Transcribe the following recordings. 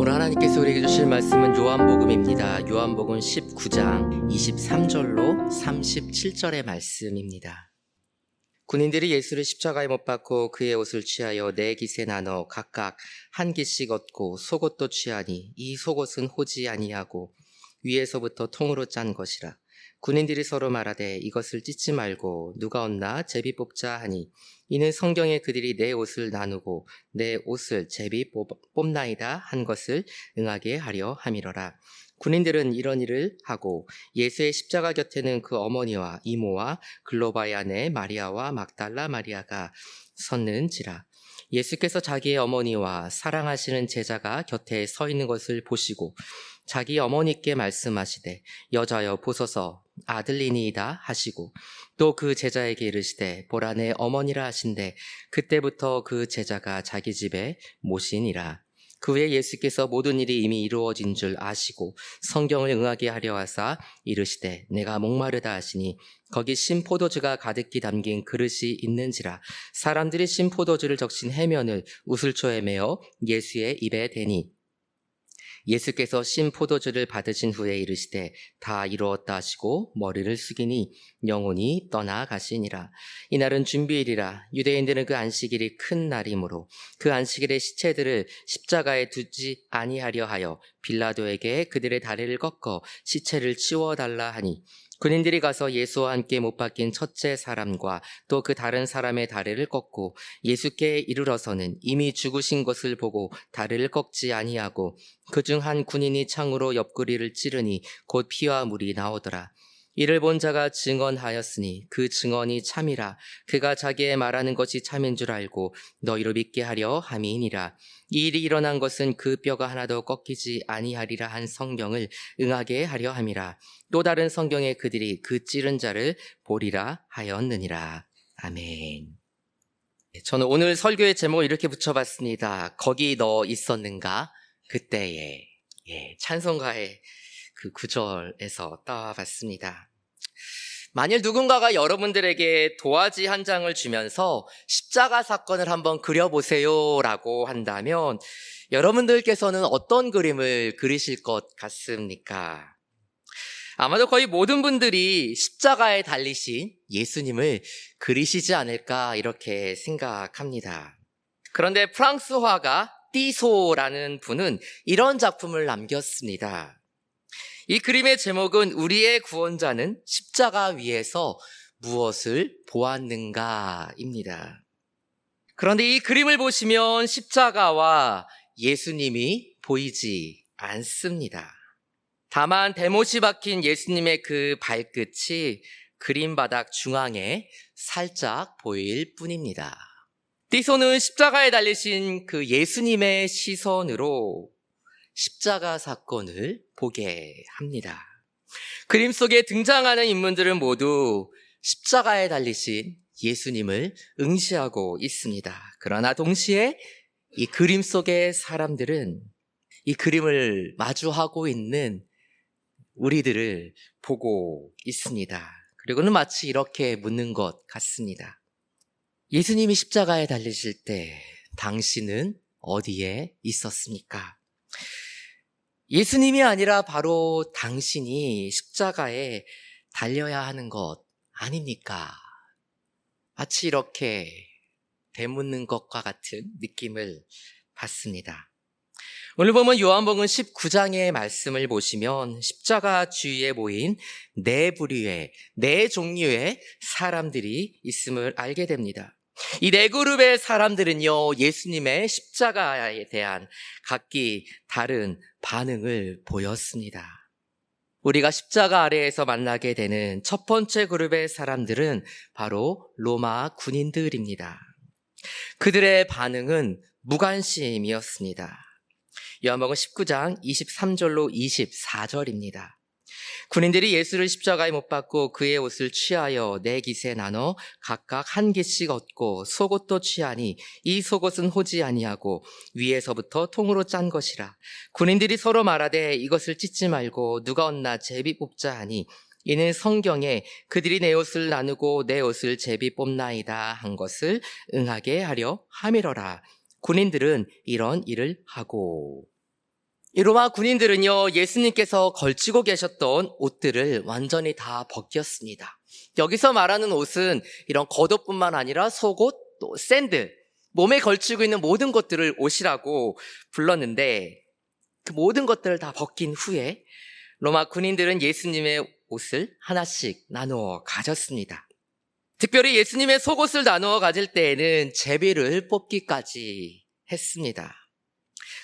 오늘 하나님께서 우리에게 주실 말씀은 요한복음입니다. 요한복음 19장 23절로 37절의 말씀입니다. 군인들이 예수를 십자가에 못 박고 그의 옷을 취하여 네 깃에 나눠 각각 한 깃씩 얻고 속옷도 취하니 이 속옷은 호지 아니하고 위에서부터 통으로 짠 것이라. 군인들이 서로 말하되 이것을 찢지 말고 누가 얻나 제비 뽑자 하니 이는 성경에 그들이 내 옷을 나누고 내 옷을 제비 뽑나이다 한 것을 응하게 하려 함이러라. 군인들은 이런 일을 하고 예수의 십자가 곁에는 그 어머니와 이모와 글로바의 아내 마리아와 막달라 마리아가 섰는지라. 예수께서 자기의 어머니와 사랑하시는 제자가 곁에 서 있는 것을 보시고 자기 어머니께 말씀하시되 여자여 보소서 아들이니이다 하시고 또 그 제자에게 이르시되 보라 내 어머니라 하신대 그때부터 그 제자가 자기 집에 모시니라. 그 후에 예수께서 모든 일이 이미 이루어진 줄 아시고 성경을 응하게 하려 하사 이르시되 내가 목마르다 하시니 거기 신 포도주가 가득히 담긴 그릇이 있는지라. 사람들이 신 포도주를 적신 해면을 우슬초에 메어 예수의 입에 대니 예수께서 신 포도주를 받으신 후에 이르시되 다 이루었다 하시고 머리를 숙이니 영혼이 떠나가시니라. 이날은 준비일이라. 유대인들은 그 안식일이 큰 날이므로 그 안식일의 시체들을 십자가에 두지 아니하려 하여 빌라도에게 그들의 다리를 꺾어 시체를 치워달라 하니 군인들이 가서 예수와 함께 못 박힌 첫째 사람과 또 그 다른 사람의 다리를 꺾고 예수께 이르러서는 이미 죽으신 것을 보고 다리를 꺾지 아니하고 그중 한 군인이 창으로 옆구리를 찌르니 곧 피와 물이 나오더라. 이를 본 자가 증언하였으니 그 증언이 참이라. 그가 자기의 말하는 것이 참인 줄 알고 너희로 믿게 하려 함이니라. 이 일이 일어난 것은 그 뼈가 하나도 꺾이지 아니하리라 한 성경을 응하게 하려 함이라. 또 다른 성경에 그들이 그 찌른 자를 보리라 하였느니라. 아멘. 저는 오늘 설교의 제목을 이렇게 붙여봤습니다. 거기 너 있었는가? 그때에. 찬송가의 그 구절에서 따와봤습니다. 만일 누군가가 여러분들에게 도화지 한 장을 주면서 십자가 사건을 한번 그려보세요 라고 한다면 여러분들께서는 어떤 그림을 그리실 것 같습니까? 아마도 거의 모든 분들이 십자가에 달리신 예수님을 그리시지 않을까 이렇게 생각합니다. 그런데 프랑스 화가 띠소라는 분은 이런 작품을 남겼습니다. 이 그림의 제목은 우리의 구원자는 십자가 위에서 무엇을 보았는가입니다. 그런데 이 그림을 보시면 십자가와 예수님이 보이지 않습니다. 다만 대못이 박힌 예수님의 그 발끝이 그림 바닥 중앙에 살짝 보일 뿐입니다. 띠소는 십자가에 달리신 그 예수님의 시선으로 십자가 사건을 보게 합니다. 그림 속에 등장하는 인물들은 모두 십자가에 달리신 예수님을 응시하고 있습니다. 그러나 동시에 이 그림 속의 사람들은 이 그림을 마주하고 있는 우리들을 보고 있습니다. 그리고는 마치 이렇게 묻는 것 같습니다. 예수님이 십자가에 달리실 때 당신은 어디에 있었습니까? 예수님이 아니라 바로 당신이 십자가에 달려야 하는 것 아닙니까? 마치 이렇게 되묻는 것과 같은 느낌을 받습니다. 오늘 보면 요한복음 19장의 말씀을 보시면 십자가 주위에 모인 네 부류의, 네 종류의 사람들이 있음을 알게 됩니다. 이 네 그룹의 사람들은요, 예수님의 십자가에 대한 각기 다른 반응을 보였습니다. 우리가 십자가 아래에서 만나게 되는 첫 번째 그룹의 사람들은 바로 로마 군인들입니다. 그들의 반응은 무관심이었습니다. 요한복음 19장 23절로 24절입니다. 군인들이 예수를 십자가에 못 박고 그의 옷을 취하여 네 깃에 나눠 각각 한 깃씩 얻고 속옷도 취하니 이 속옷은 호지 아니하고 위에서부터 통으로 짠 것이라. 군인들이 서로 말하되 이것을 찢지 말고 누가 얻나 제비 뽑자 하니 이는 성경에 그들이 내 옷을 나누고 내 옷을 제비 뽑나이다 한 것을 응하게 하려 함이러라. 군인들은 이런 일을 하고 이 로마 군인들은요, 예수님께서 걸치고 계셨던 옷들을 완전히 다 벗겼습니다. 여기서 말하는 옷은 이런 겉옷뿐만 아니라 속옷, 또 샌들, 몸에 걸치고 있는 모든 것들을 옷이라고 불렀는데, 그 모든 것들을 다 벗긴 후에 로마 군인들은 예수님의 옷을 하나씩 나누어 가졌습니다. 특별히 예수님의 속옷을 나누어 가질 때에는 제비를 뽑기까지 했습니다.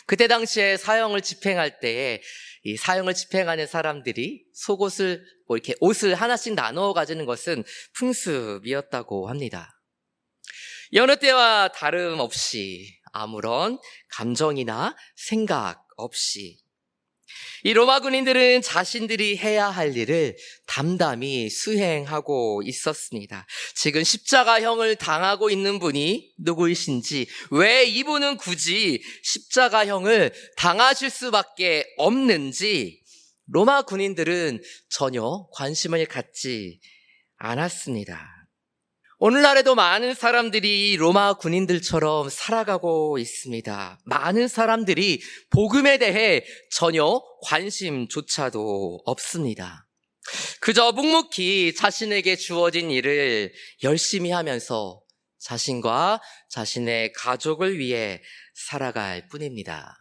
그때 당시에 사형을 집행할 때에 이 사형을 집행하는 사람들이 속옷을 이렇게 옷을 하나씩 나누어 가지는 것은 풍습이었다고 합니다. 여느 때와 다름없이 아무런 감정이나 생각 없이 이 로마 군인들은 자신들이 해야 할 일을 담담히 수행하고 있었습니다. 지금 십자가형을 당하고 있는 분이 누구이신지, 왜 이분은 굳이 십자가형을 당하실 수밖에 없는지 로마 군인들은 전혀 관심을 갖지 않았습니다. 오늘날에도 많은 사람들이 로마 군인들처럼 살아가고 있습니다. 많은 사람들이 복음에 대해 전혀 관심조차도 없습니다. 그저 묵묵히 자신에게 주어진 일을 열심히 하면서 자신과 자신의 가족을 위해 살아갈 뿐입니다.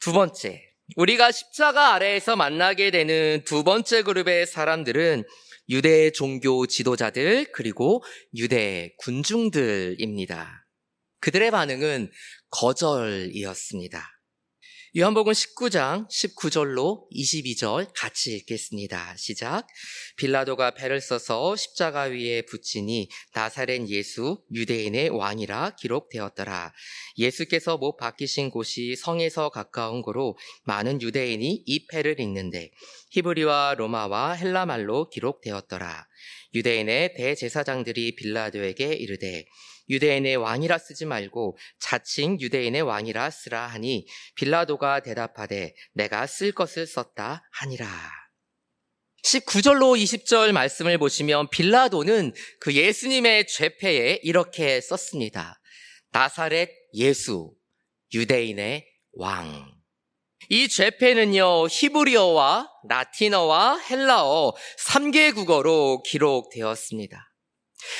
두 번째, 우리가 십자가 아래에서 만나게 되는 두 번째 그룹의 사람들은 유대 종교 지도자들 그리고 유대 군중들입니다. 그들의 반응은 거절이었습니다. 요한복음 19장 19절로 22절 같이 읽겠습니다. 시작. 빌라도가 배를 써서 십자가 위에 붙이니 나사렛 예수 유대인의 왕이라 기록되었더라. 예수께서 못 박히신 곳이 성에서 가까운 고로 많은 유대인이 이 패를 읽는데 히브리와 로마와 헬라말로 기록되었더라. 유대인의 대제사장들이 빌라도에게 이르되 유대인의 왕이라 쓰지 말고 자칭 유대인의 왕이라 쓰라 하니 빌라도가 대답하되 내가 쓸 것을 썼다 하니라. 19절로 20절 말씀을 보시면 빌라도는 그 예수님의 죄패에 이렇게 썼습니다. 나사렛 예수 유대인의 왕. 이 죄패는요, 히브리어와 라틴어와 헬라어 3개 국어로 기록되었습니다.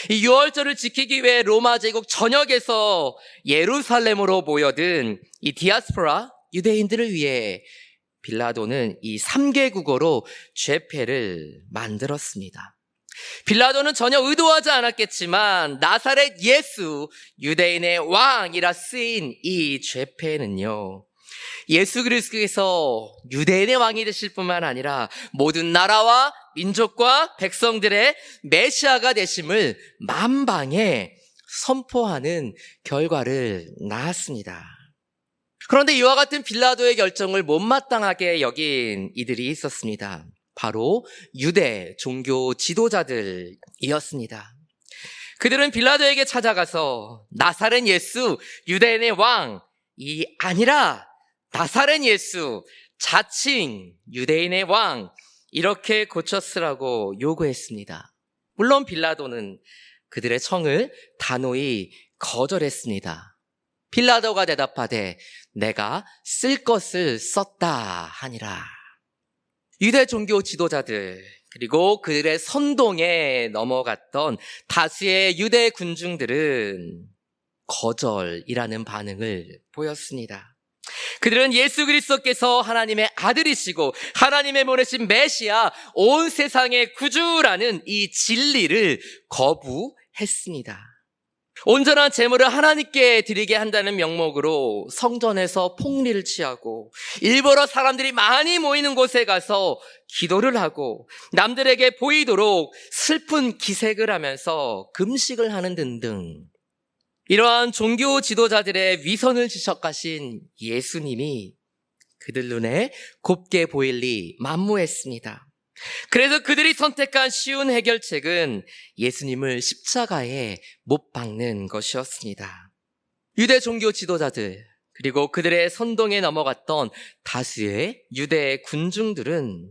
이 유월절을 지키기 위해 로마 제국 전역에서 예루살렘으로 모여든 이 디아스포라 유대인들을 위해 빌라도는 이 3개 국어로 죄패를 만들었습니다. 빌라도는 전혀 의도하지 않았겠지만 나사렛 예수 유대인의 왕이라 쓰인 이 죄패는요, 예수 그리스도께서 유대인의 왕이 되실 뿐만 아니라 모든 나라와 민족과 백성들의 메시아가 되심을 만방에 선포하는 결과를 낳았습니다. 그런데 이와 같은 빌라도의 결정을 못마땅하게 여긴 이들이 있었습니다. 바로 유대 종교 지도자들이었습니다. 그들은 빌라도에게 찾아가서 나사렛 예수 유대인의 왕이 아니라 나사렛 예수 자칭 유대인의 왕 이렇게 고쳐 쓰라고 요구했습니다. 물론 빌라도는 그들의 청을 단호히 거절했습니다. 빌라도가 대답하되 내가 쓸 것을 썼다 하니라. 유대 종교 지도자들 그리고 그들의 선동에 넘어갔던 다수의 유대 군중들은 거절이라는 반응을 보였습니다. 그들은 예수 그리스도께서 하나님의 아들이시고 하나님의 보내신 메시아 온 세상의 구주라는 이 진리를 거부했습니다. 온전한 제물을 하나님께 드리게 한다는 명목으로 성전에서 폭리를 취하고 일부러 사람들이 많이 모이는 곳에 가서 기도를 하고 남들에게 보이도록 슬픈 기색을 하면서 금식을 하는 등등 이러한 종교 지도자들의 위선을 지적하신 예수님이 그들 눈에 곱게 보일 리 만무했습니다. 그래서 그들이 선택한 쉬운 해결책은 예수님을 십자가에 못 박는 것이었습니다. 유대 종교 지도자들 그리고 그들의 선동에 넘어갔던 다수의 유대 군중들은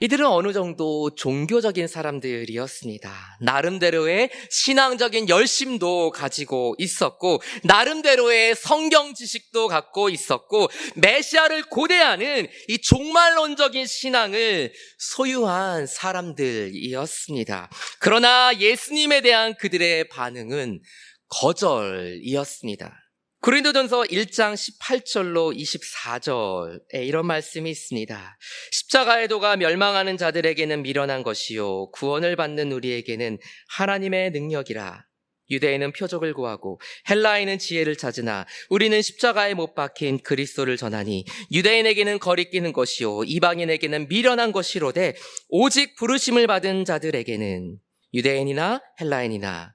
이들은 어느 정도 종교적인 사람들이었습니다. 나름대로의 신앙적인 열심도 가지고 있었고, 나름대로의 성경 지식도 갖고 있었고, 메시아를 고대하는 이 종말론적인 신앙을 소유한 사람들이었습니다. 그러나 예수님에 대한 그들의 반응은 거절이었습니다. 고린도전서 1장 18절로 24절에 이런 말씀이 있습니다. 십자가의 도가 멸망하는 자들에게는 미련한 것이요 구원을 받는 우리에게는 하나님의 능력이라. 유대인은 표적을 구하고 헬라인은 지혜를 찾으나 우리는 십자가에 못 박힌 그리스도를 전하니 유대인에게는 거리끼는 것이요 이방인에게는 미련한 것이로되 오직 부르심을 받은 자들에게는 유대인이나 헬라인이나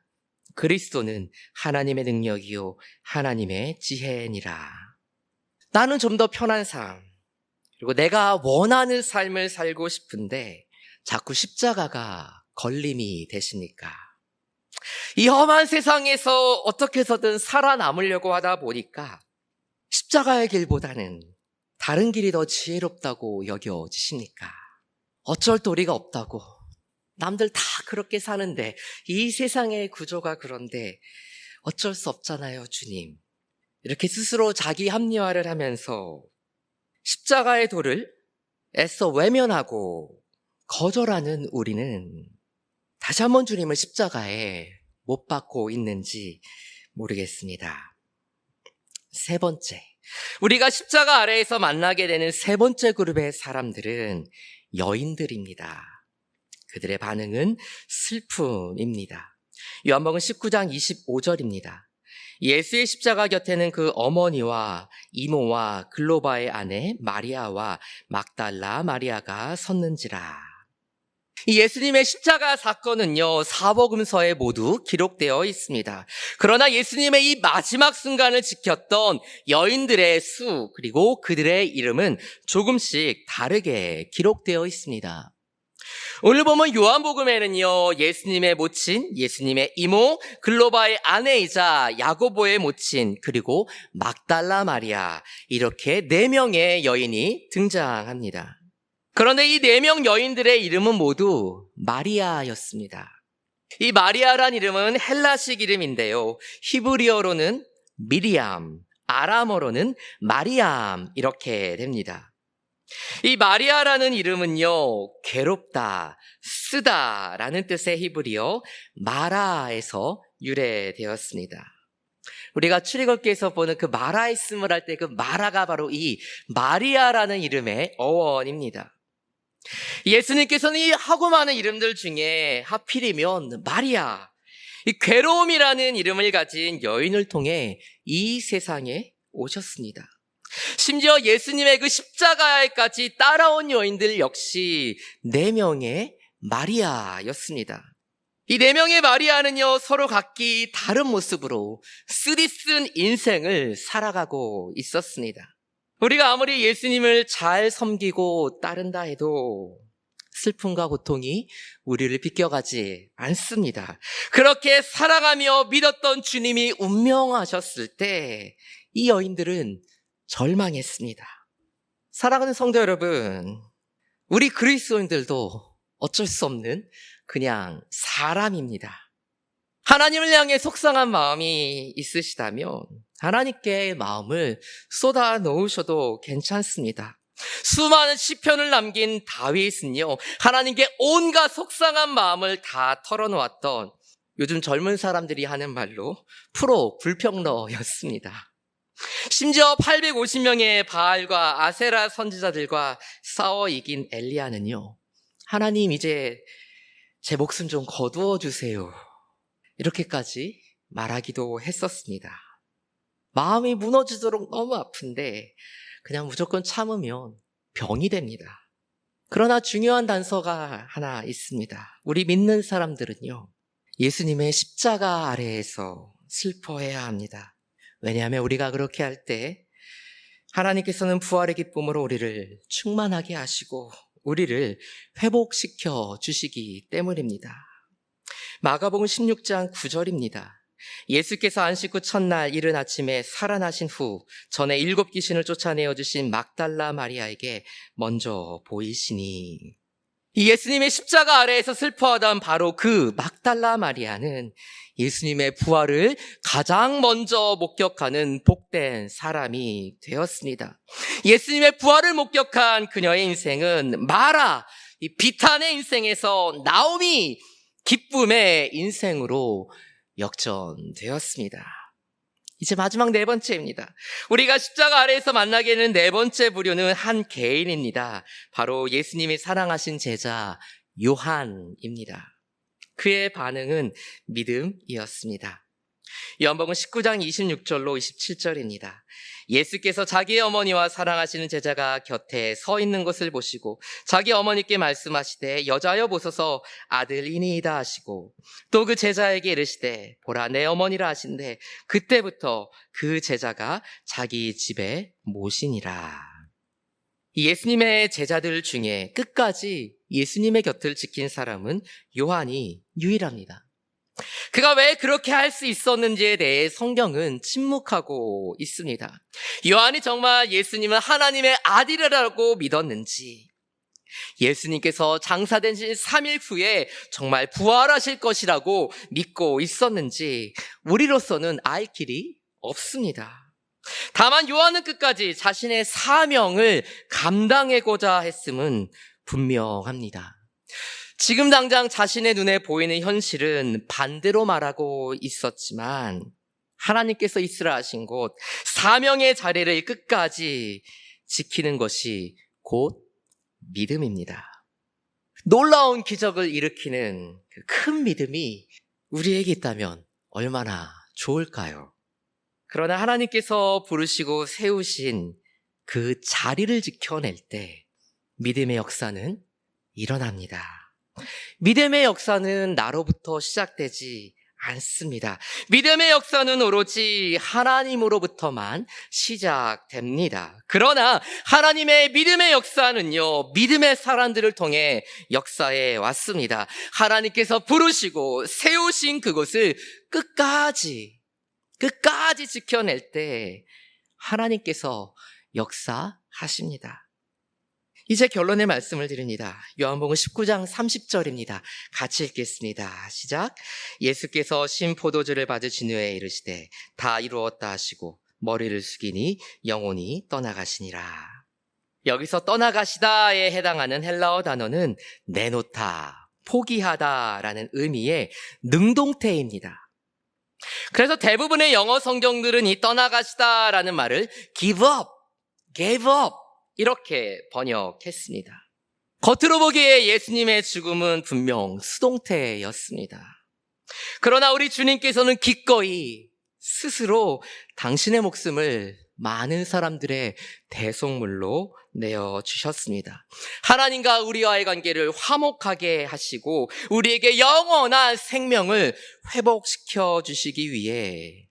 그리스도는 하나님의 능력이요 하나님의 지혜니라. 나는 좀 더 편한 삶, 그리고 내가 원하는 삶을 살고 싶은데 자꾸 십자가가 걸림이 되십니까? 이 험한 세상에서 어떻게 해서든 살아남으려고 하다 보니까 십자가의 길보다는 다른 길이 더 지혜롭다고 여겨지십니까? 어쩔 도리가 없다고, 남들 다 그렇게 사는데 이 세상의 구조가 그런데 어쩔 수 없잖아요, 주님. 이렇게 스스로 자기 합리화를 하면서 십자가의 도를 애써 외면하고 거절하는 우리는 다시 한번 주님을 십자가에 못 박고 있는지 모르겠습니다. 세 번째, 우리가 십자가 아래에서 만나게 되는 세 번째 그룹의 사람들은 여인들입니다. 그들의 반응은 슬픔입니다. 요한복음 19장 25절입니다. 예수의 십자가 곁에는 그 어머니와 이모와 글로바의 아내 마리아와 막달라 마리아가 섰는지라. 이 예수님의 십자가 사건은요, 사복음서에 모두 기록되어 있습니다. 그러나 예수님의 이 마지막 순간을 지켰던 여인들의 수, 그리고 그들의 이름은 조금씩 다르게 기록되어 있습니다. 오늘 보면 요한복음에는요, 예수님의 모친, 예수님의 이모, 글로바의 아내이자 야고보의 모친, 그리고 막달라 마리아, 이렇게 4명의 여인이 등장합니다. 그런데 이 4명 여인들의 이름은 모두 마리아였습니다. 이 마리아란 이름은 헬라식 이름인데요, 히브리어로는 미리암, 아람어로는 마리암 이렇게 됩니다. 이 마리아라는 이름은요, 괴롭다, 쓰다라는 뜻의 히브리어 마라에서 유래되었습니다. 우리가 출애굽기에서 보는 그 마라있음을 할 때 그 마라가 바로 이 마리아라는 이름의 어원입니다. 예수님께서는 이 하고 많은 이름들 중에 하필이면 마리아, 이 괴로움이라는 이름을 가진 여인을 통해 이 세상에 오셨습니다. 심지어 예수님의 그 십자가에까지 따라온 여인들 역시 4명의 마리아였습니다. 이 4명의 마리아는요, 서로 각기 다른 모습으로 쓰디쓴 인생을 살아가고 있었습니다. 우리가 아무리 예수님을 잘 섬기고 따른다 해도 슬픔과 고통이 우리를 비껴가지 않습니다. 그렇게 살아가며 믿었던 주님이 운명하셨을 때 이 여인들은 절망했습니다. 사랑하는 성도 여러분, 우리 그리스도인들도 어쩔 수 없는 그냥 사람입니다. 하나님을 향해 속상한 마음이 있으시다면 하나님께 마음을 쏟아 놓으셔도 괜찮습니다. 수많은 시편을 남긴 다윗은요, 하나님께 온갖 속상한 마음을 다 털어놓았던, 요즘 젊은 사람들이 하는 말로 프로 불평러였습니다. 심지어 850명의 바알과 아세라 선지자들과 싸워 이긴 엘리야는요, 하나님 이제 제 목숨 좀 거두어 주세요, 이렇게까지 말하기도 했었습니다. 마음이 무너지도록 너무 아픈데 그냥 무조건 참으면 병이 됩니다. 그러나 중요한 단서가 하나 있습니다. 우리 믿는 사람들은요, 예수님의 십자가 아래에서 슬퍼해야 합니다. 왜냐하면 우리가 그렇게 할 때 하나님께서는 부활의 기쁨으로 우리를 충만하게 하시고 우리를 회복시켜 주시기 때문입니다. 마가복음 16장 9절입니다. 예수께서 안식 후 첫날 이른 아침에 살아나신 후 전에 7 귀신을 쫓아내어 주신 막달라 마리아에게 먼저 보이시니. 이 예수님의 십자가 아래에서 슬퍼하던 바로 그 막달라 마리아는 예수님의 부활을 가장 먼저 목격하는 복된 사람이 되었습니다. 예수님의 부활을 목격한 그녀의 인생은 마라, 이 비탄의 인생에서 나오미, 기쁨의 인생으로 역전되었습니다. 이제 마지막 네 번째입니다. 우리가 십자가 아래에서 만나게 되는 네 번째 부류는 한 개인입니다. 바로 예수님이 사랑하신 제자 요한입니다. 그의 반응은 믿음이었습니다. 요한복음 19장 26절로 27절입니다. 예수께서 자기의 어머니와 사랑하시는 제자가 곁에 서 있는 것을 보시고 자기 어머니께 말씀하시되 여자여 보소서 아들이니이다 하시고 또 그 제자에게 이르시되 보라 내 어머니라 하신대 그때부터 그 제자가 자기 집에 모시니라. 예수님의 제자들 중에 끝까지 예수님의 곁을 지킨 사람은 요한이 유일합니다. 그가 왜 그렇게 할 수 있었는지에 대해 성경은 침묵하고 있습니다. 요한이 정말 예수님은 하나님의 아들이라고 믿었는지, 예수님께서 장사되신 3일 후에 정말 부활하실 것이라고 믿고 있었는지 우리로서는 알 길이 없습니다. 다만 요한은 끝까지 자신의 사명을 감당하고자 했음은 분명합니다. 지금 당장 자신의 눈에 보이는 현실은 반대로 말하고 있었지만 하나님께서 있으라 하신 곳 사명의 자리를 끝까지 지키는 것이 곧 믿음입니다. 놀라운 기적을 일으키는 그 큰 믿음이 우리에게 있다면 얼마나 좋을까요? 그러나 하나님께서 부르시고 세우신 그 자리를 지켜낼 때 믿음의 역사는 일어납니다. 믿음의 역사는 나로부터 시작되지 않습니다. 믿음의 역사는 오로지 하나님으로부터만 시작됩니다. 그러나 하나님의 믿음의 역사는요, 믿음의 사람들을 통해 역사해 왔습니다. 하나님께서 부르시고 세우신 그곳을 끝까지 지켜낼 때 하나님께서 역사하십니다. 이제 결론의 말씀을 드립니다. 요한복음 19장 30절입니다. 같이 읽겠습니다. 시작. 예수께서 신 포도주를 받으신 후에 이르시되 다 이루었다 하시고 머리를 숙이니 영혼이 떠나가시니라. 여기서 떠나가시다에 해당하는 헬라어 단어는 내놓다, 포기하다라는 의미의 능동태입니다. 그래서 대부분의 영어 성경들은 이 떠나가시다라는 말을 give up, gave up 이렇게 번역했습니다. 겉으로 보기에 예수님의 죽음은 분명 수동태였습니다. 그러나 우리 주님께서는 기꺼이 스스로 당신의 목숨을 많은 사람들의 대속물로 내어주셨습니다. 하나님과 우리와의 관계를 화목하게 하시고 우리에게 영원한 생명을 회복시켜 주시기 위해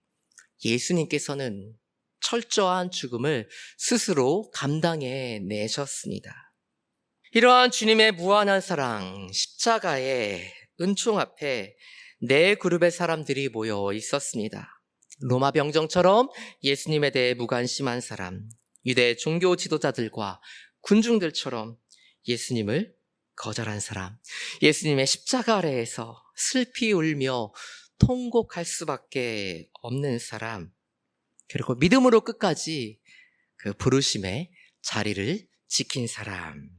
예수님께서는 철저한 죽음을 스스로 감당해 내셨습니다. 이러한 주님의 무한한 사랑, 십자가의 은총 앞에 네 그룹의 사람들이 모여 있었습니다. 로마 병정처럼 예수님에 대해 무관심한 사람, 유대 종교 지도자들과 군중들처럼 예수님을 거절한 사람, 예수님의 십자가 아래에서 슬피 울며 통곡할 수밖에 없는 사람, 그리고 믿음으로 끝까지 그 부르심의 자리를 지킨 사람.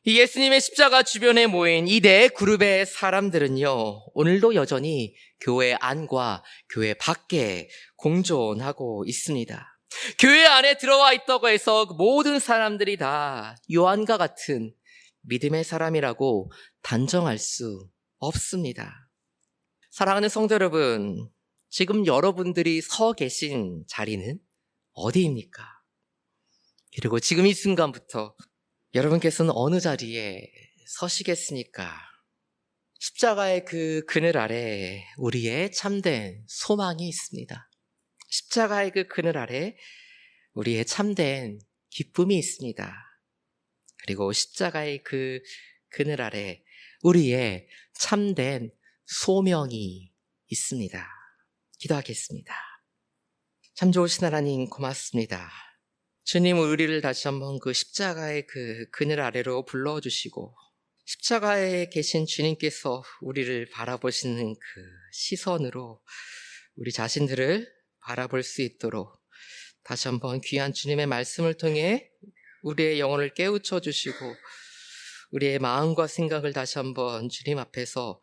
이 예수님의 십자가 주변에 모인 이 네 그룹의 사람들은요, 오늘도 여전히 교회 안과 교회 밖에 공존하고 있습니다. 교회 안에 들어와 있다고 해서 모든 사람들이 다 요한과 같은 믿음의 사람이라고 단정할 수 없습니다. 사랑하는 성도 여러분, 지금 여러분들이 서 계신 자리는 어디입니까? 그리고 지금 이 순간부터 여러분께서는 어느 자리에 서시겠습니까? 십자가의 그 그늘 아래 우리의 참된 소망이 있습니다. 십자가의 그 그늘 아래 우리의 참된 기쁨이 있습니다. 그리고 십자가의 그 그늘 아래 우리의 참된 소명이 있습니다. 기도하겠습니다. 참 좋으신 하나님 고맙습니다. 주님, 우리를 다시 한번 그 십자가의 그 그늘 아래로 불러주시고 십자가에 계신 주님께서 우리를 바라보시는 그 시선으로 우리 자신들을 바라볼 수 있도록 다시 한번 귀한 주님의 말씀을 통해 우리의 영혼을 깨우쳐 주시고 우리의 마음과 생각을 다시 한번 주님 앞에서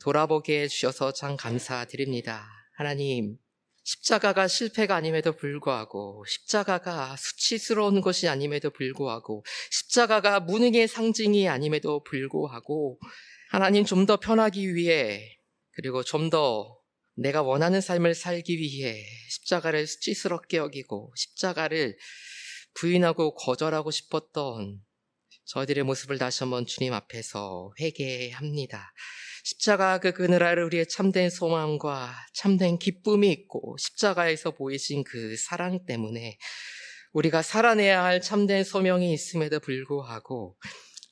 돌아보게 해주셔서 참 감사드립니다. 하나님, 십자가가 실패가 아님에도 불구하고, 십자가가 수치스러운 것이 아님에도 불구하고, 십자가가 무능의 상징이 아님에도 불구하고, 하나님 좀 더 편하기 위해, 그리고 좀 더 내가 원하는 삶을 살기 위해 십자가를 수치스럽게 여기고 십자가를 부인하고 거절하고 싶었던 저희들의 모습을 다시 한번 주님 앞에서 회개합니다. 십자가 그 그늘아래 우리의 참된 소망과 참된 기쁨이 있고 십자가에서 보이신 그 사랑 때문에 우리가 살아내야 할 참된 소명이 있음에도 불구하고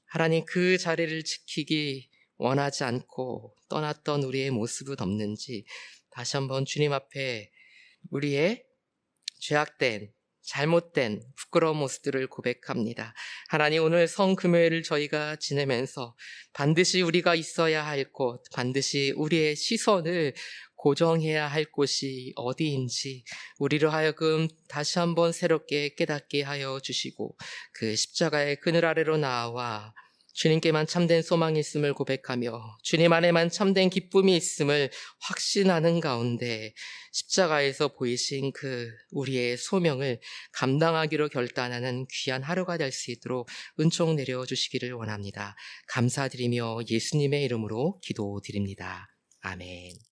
하나님 그 자리를 지키기 원하지 않고 떠났던 우리의 모습은 없는지 다시 한번 주님 앞에 우리의 죄악된 잘못된 부끄러운 모습들을 고백합니다. 하나님, 오늘 성금요일을 저희가 지내면서 반드시 우리가 있어야 할 곳, 반드시 우리의 시선을 고정해야 할 곳이 어디인지 우리로 하여금 다시 한번 새롭게 깨닫게 하여 주시고 그 십자가의 그늘 아래로 나와 주님께만 참된 소망이 있음을 고백하며 주님 안에만 참된 기쁨이 있음을 확신하는 가운데 십자가에서 보이신 그 우리의 소명을 감당하기로 결단하는 귀한 하루가 될 수 있도록 은총 내려주시기를 원합니다. 감사드리며 예수님의 이름으로 기도드립니다. 아멘.